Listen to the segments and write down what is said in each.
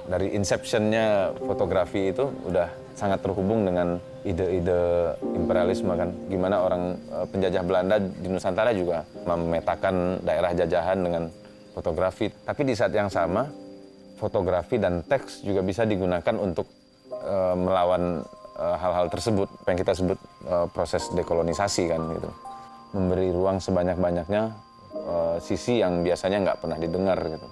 dari inception-nya fotografi itu udah sangat terhubung dengan ide-ide imperialisme kan. Gimana orang penjajah Belanda di Nusantara juga memetakan daerah jajahan dengan fotografi. Tapi di saat yang sama, fotografi dan teks juga bisa digunakan untuk melawan hal-hal tersebut. Apa yang kita sebut proses dekolonisasi kan gitu. Memberi ruang sebanyak-banyaknya sisi yang biasanya nggak pernah didengar gitu.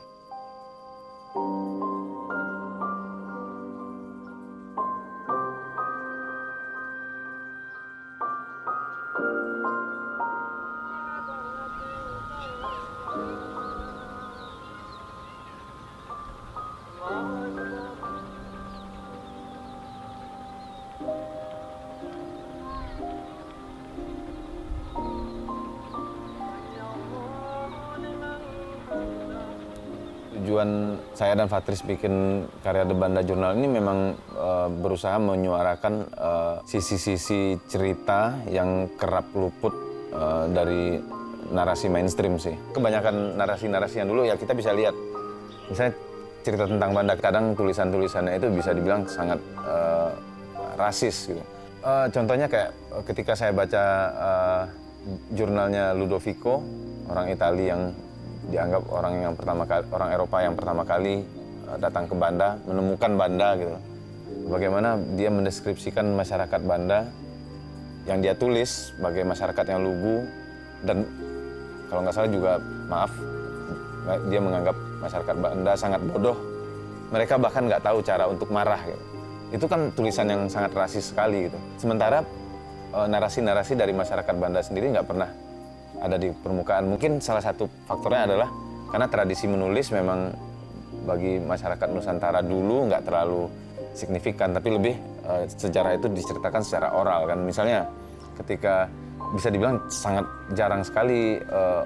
Tujuan saya dan Fatris bikin karya The Banda Journal ini memang berusaha menyuarakan sisi-sisi cerita yang kerap luput dari narasi mainstream sih. Kebanyakan narasi-narasi yang dulu ya kita bisa lihat. Misalnya cerita tentang Banda, kadang tulisan-tulisannya itu bisa dibilang sangat rasis gitu. Contohnya kayak ketika saya baca jurnalnya Ludovico, orang Italia yang dianggap orang Eropa yang pertama kali datang ke Banda, menemukan Banda gitu. Bagaimana dia mendeskripsikan masyarakat Banda yang dia tulis sebagai masyarakat yang lugu dan kalau nggak salah juga dia menganggap masyarakat Banda sangat bodoh. Mereka bahkan nggak tahu cara untuk marah gitu. Itu kan tulisan yang sangat rasis sekali gitu. Sementara narasi-narasi dari masyarakat Banda sendiri nggak pernah ada di permukaan. Mungkin salah satu faktornya adalah karena tradisi menulis memang bagi masyarakat Nusantara dulu nggak terlalu signifikan, tapi lebih sejarah itu diceritakan secara oral kan. Misalnya ketika bisa dibilang sangat jarang sekali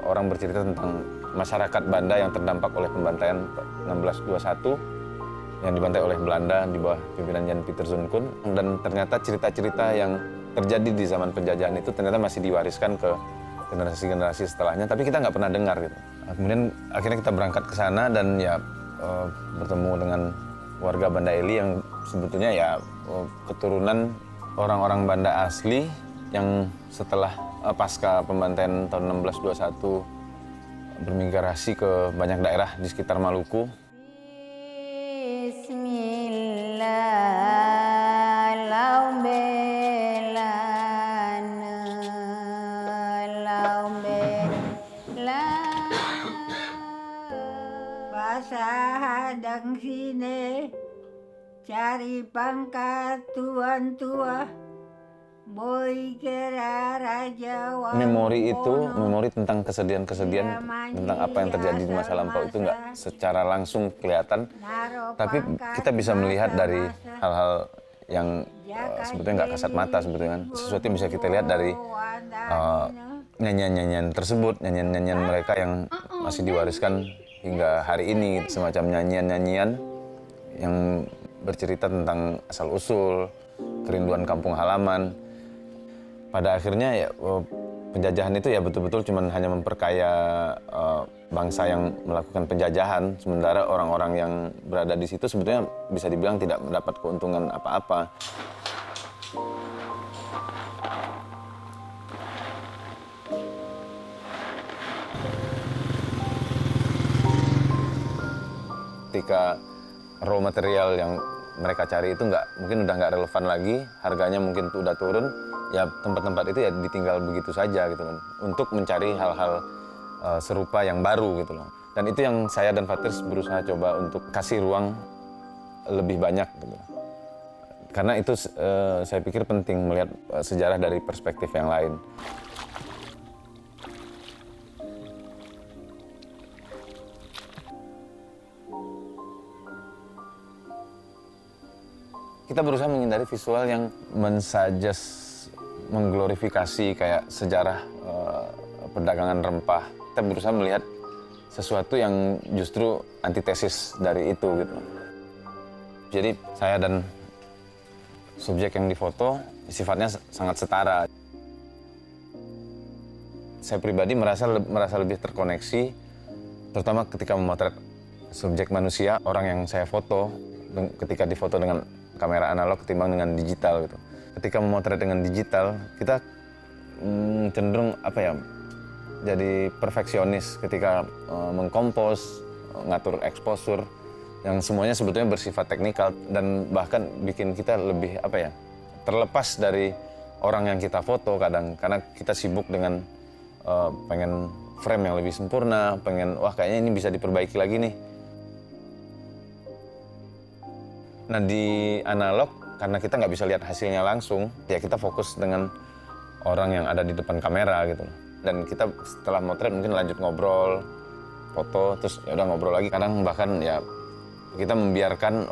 orang bercerita tentang masyarakat Banda yang terdampak oleh pembantaian 1621 yang dibantai oleh Belanda di bawah pimpinan Jan Pieter Zonkun, dan ternyata cerita-cerita yang terjadi di zaman penjajahan itu ternyata masih diwariskan ke generasi-generasi setelahnya, tapi kita nggak pernah dengar gitu. Kemudian akhirnya kita berangkat ke sana dan ya bertemu dengan warga Banda Eli yang sebetulnya ya keturunan orang-orang Banda asli yang setelah pasca pembantaian tahun 1621 bermigrasi ke banyak daerah di sekitar Maluku. Hadang sini cari pangkat tuan tua boy kira raja. Memori itu, memori tentang kesedihan-kesedihan tentang apa yang terjadi di masa lampau itu nggak secara langsung kelihatan, tapi kita bisa melihat dari hal-hal yang sebetulnya nggak kasat mata sebetulnya kan. Sesuatu yang bisa kita lihat dari nyanyian-nyanyian tersebut, nyanyian-nyanyian mereka yang masih diwariskan hingga hari ini, semacam nyanyian-nyanyian yang bercerita tentang asal-usul, kerinduan kampung halaman. Pada akhirnya ya penjajahan itu ya betul-betul cuma hanya memperkaya bangsa yang melakukan penjajahan, sementara orang-orang yang berada di situ sebetulnya bisa dibilang tidak mendapat keuntungan apa-apa. Ketika raw material yang mereka cari itu mungkin udah nggak relevan lagi, harganya mungkin udah turun, ya tempat-tempat itu ya ditinggal begitu saja gitu kan, untuk mencari hal-hal serupa yang baru gitu loh. Dan itu yang saya dan Fatris berusaha coba untuk kasih ruang lebih banyak gitu. Karena itu saya pikir penting melihat sejarah dari perspektif yang lain. Kita berusaha menghindari visual yang mengglorifikasi kayak sejarah perdagangan rempah. Kita berusaha melihat sesuatu yang justru antitesis dari itu gitu. Jadi saya dan subjek yang difoto sifatnya sangat setara. Saya pribadi merasa lebih terkoneksi, terutama ketika memotret subjek manusia, orang yang saya foto. ketika difoto dengan kamera analog ketimbang dengan digital gitu. Ketika memotret dengan digital, kita cenderung jadi perfeksionis ketika mengkompos, ngatur exposure, yang semuanya sebetulnya bersifat teknikal dan bahkan bikin kita lebih terlepas dari orang yang kita foto kadang, karena kita sibuk dengan pengen frame yang lebih sempurna, pengen kayaknya ini bisa diperbaiki lagi nih. Nah di analog, karena kita nggak bisa lihat hasilnya langsung, ya kita fokus dengan orang yang ada di depan kamera gitu. Dan kita setelah motret mungkin lanjut ngobrol, foto, terus ya udah ngobrol lagi. Kadang bahkan ya kita membiarkan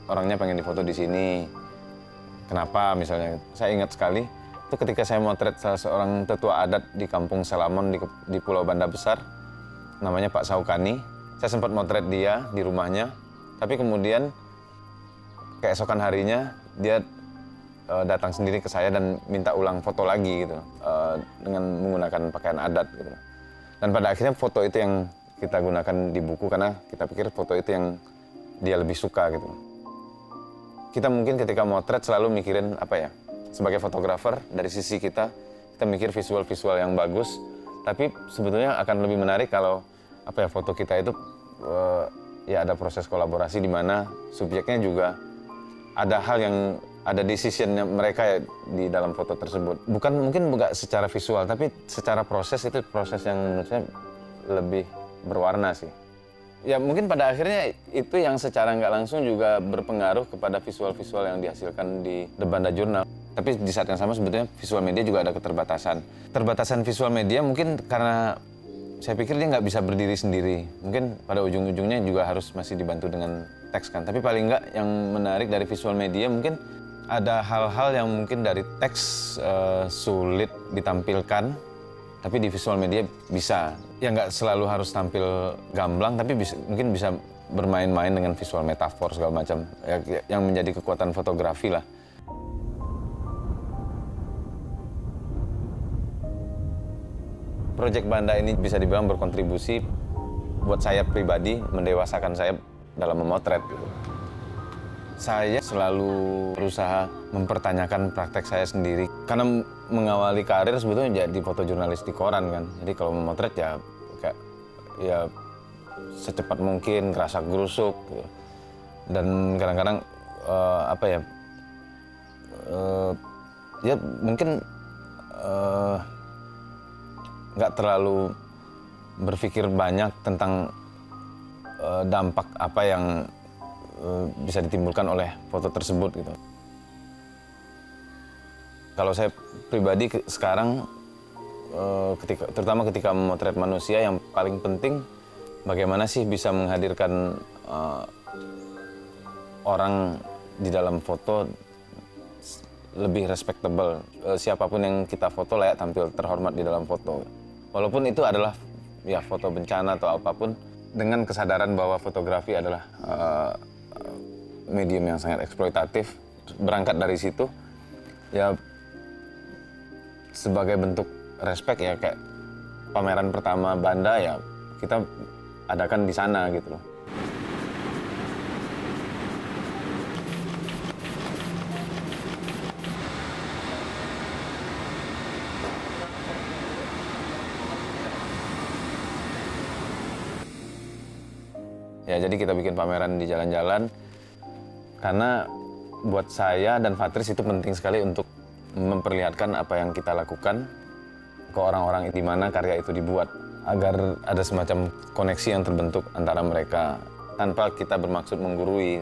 orangnya pengen difoto di sini. Kenapa misalnya? Saya ingat sekali itu ketika saya motret salah seorang tetua adat di Kampung Salamon di Pulau Banda Besar, namanya Pak Saukani. Saya sempat motret dia di rumahnya, tapi kemudian keesokan harinya dia datang sendiri ke saya dan minta ulang foto lagi gitu, dengan menggunakan pakaian adat gitu. Dan pada akhirnya foto itu yang kita gunakan di buku karena kita pikir foto itu yang dia lebih suka gitu. Kita mungkin ketika motret selalu mikirin sebagai fotografer dari sisi kita mikir visual-visual yang bagus, tapi sebetulnya akan lebih menarik kalau foto kita itu ya ada proses kolaborasi di mana subjeknya juga ada hal yang ada decision-nya mereka ya di dalam foto tersebut. Mungkin bukan secara visual, tapi secara proses itu proses yang menurut saya lebih berwarna sih. Ya mungkin pada akhirnya itu yang secara nggak langsung juga berpengaruh kepada visual-visual yang dihasilkan di The Banda Journal. Tapi di saat yang sama sebetulnya visual media juga ada keterbatasan. Terbatasan visual media mungkin karena saya pikir dia nggak bisa berdiri sendiri. Mungkin pada ujung-ujungnya juga harus masih dibantu dengan teks kan. Tapi paling nggak yang menarik dari visual media mungkin ada hal-hal yang mungkin dari teks sulit ditampilkan, tapi di visual media bisa. Ya nggak selalu harus tampil gamblang, tapi mungkin bisa bermain-main dengan visual metafor segala macam. Ya, yang menjadi kekuatan fotografi lah. Proyek Banda ini bisa dibilang berkontribusi buat saya pribadi, mendewasakan saya dalam memotret gitu. Saya selalu berusaha mempertanyakan praktek saya sendiri. Karena mengawali karir sebetulnya jadi fotojurnalis di koran kan. Jadi kalau memotret ya secepat mungkin, gerasak gerusuk gitu. Dan kadang-kadang ya mungkin nggak terlalu berpikir banyak tentang dampak apa yang bisa ditimbulkan oleh foto tersebut gitu. Kalau saya pribadi sekarang terutama ketika memotret manusia, yang paling penting bagaimana sih bisa menghadirkan orang di dalam foto lebih respectable. Siapapun yang kita foto layak tampil terhormat di dalam foto. Walaupun itu adalah ya foto bencana atau apapun, dengan kesadaran bahwa fotografi adalah medium yang sangat eksploitatif, berangkat dari situ ya sebagai bentuk respect ya kayak pameran pertama Banda ya kita adakan di sana gitu loh. Ya jadi kita bikin pameran di jalan-jalan karena buat saya dan Fatris itu penting sekali untuk memperlihatkan apa yang kita lakukan ke orang-orang di mana karya itu dibuat, agar ada semacam koneksi yang terbentuk antara mereka tanpa kita bermaksud menggurui.